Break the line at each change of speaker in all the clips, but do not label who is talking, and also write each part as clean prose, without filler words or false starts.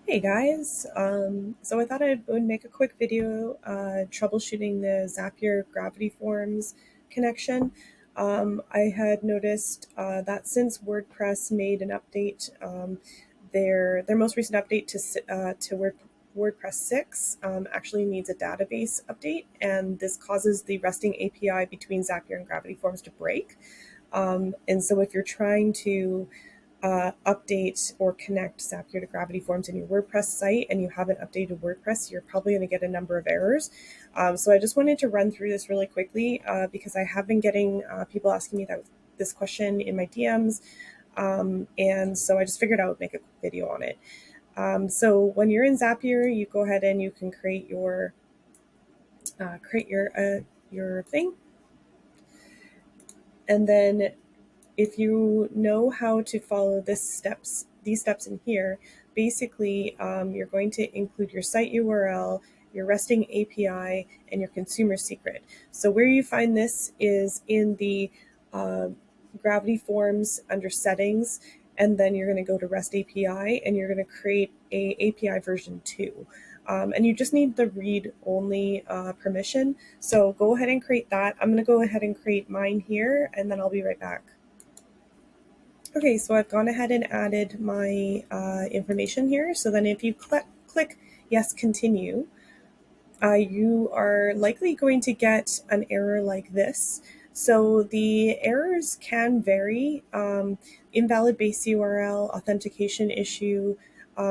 Hey guys, so I thought I would make a quick video troubleshooting the Zapier-Gravity Forms connection. I had noticed that since WordPress made an update, their most recent update to WordPress 6 actually needs a database update, and this causes the resting API between Zapier and Gravity Forms to break. And so if you're trying to update or connect Zapier to Gravity Forms in your WordPress site and you haven't updated WordPress, you're probably going to get a number of errors. So I just wanted to run through this really quickly because I have been getting people asking me this question in my DMs. And so I just figured I would make a quick video on it. So when you're in Zapier, you go ahead and you can create your thing, and then if you know how to follow these steps in here, basically you're going to include your site URL, your resting API, and your consumer secret. So where you find this is in the uh, Gravity Forms under settings, and then you're going to go to REST API and you're going to create a API version 2. And you just need the read-only permission. So go ahead and create that. I'm going to go ahead and create mine here, and then I'll be right back. Okay, so I've gone ahead and added my information here. So then if you click yes, continue, you are likely going to get an error like this. So the errors can vary. Invalid base URL, authentication issue.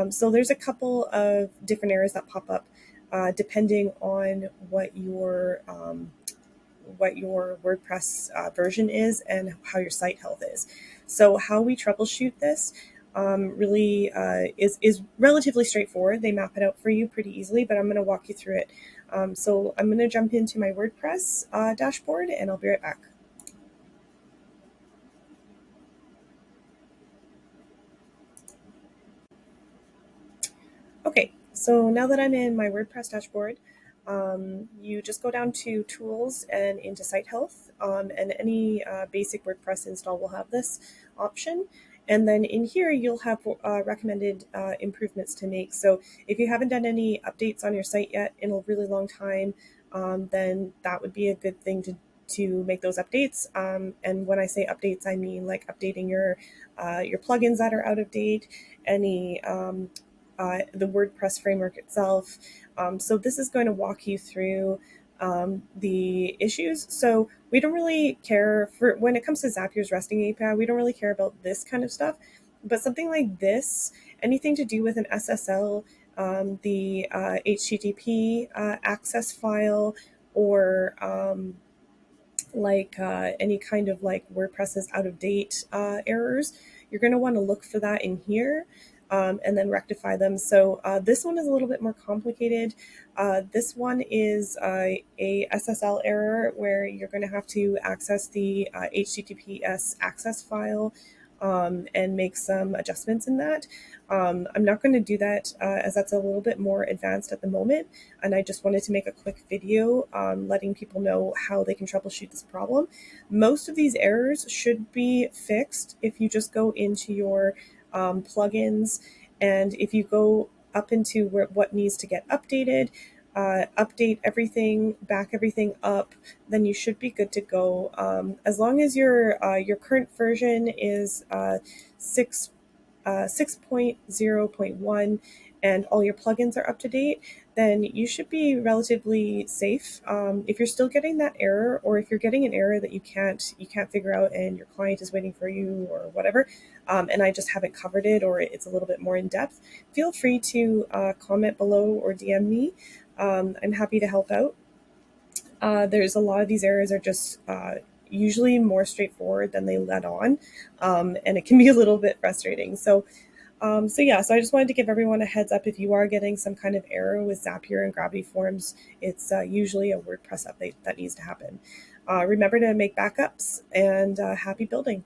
So there's a couple of different errors that pop up depending on what your WordPress version is and how your site health is. So how we troubleshoot this really is relatively straightforward. They map it out for you pretty easily, but I'm going to walk you through it. So I'm going to jump into my WordPress dashboard and I'll be right back. Okay, so now that I'm in my WordPress dashboard, you just go down to Tools and into Site Health, and any basic WordPress install will have this option. And then in here, you'll have recommended improvements to make. So if you haven't done any updates on your site yet in a really long time, then that would be a good thing to make those updates. And when I say updates, I mean like updating your plugins that are out of date, any the WordPress framework itself. So this is going to walk you through the issues. So we don't really care for when it comes to Zapier's resting API, we don't really care about this kind of stuff. But something like this, anything to do with an SSL, the HTTP access file, or any kind of like WordPress's out of date errors, you're going to want to look for that in here. And then rectify them. So this one is a little bit more complicated. This one is a SSL error where you're going to have to access the HTTPS access file and make some adjustments in that. I'm not going to do that as that's a little bit more advanced at the moment, and I just wanted to make a quick video letting people know how they can troubleshoot this problem. Most of these errors should be fixed if you just go into your plugins, and if you go up into what needs to get updated, update everything, back everything up, then you should be good to go. As long as your current version is 6.0.1 and all your plugins are up to date, then you should be relatively safe. If you're still getting that error, or if you're getting an error that you can't figure out and your client is waiting for you or whatever, and I just haven't covered it, or it's a little bit more in depth, feel free to comment below or DM me. I'm happy to help out. There's a lot of these errors are just usually more straightforward than they let on, and it can be a little bit frustrating. So yeah, so I just wanted to give everyone a heads up if you are getting some kind of error with Zapier and Gravity Forms, it's usually a WordPress update that needs to happen. Remember to make backups, and happy building.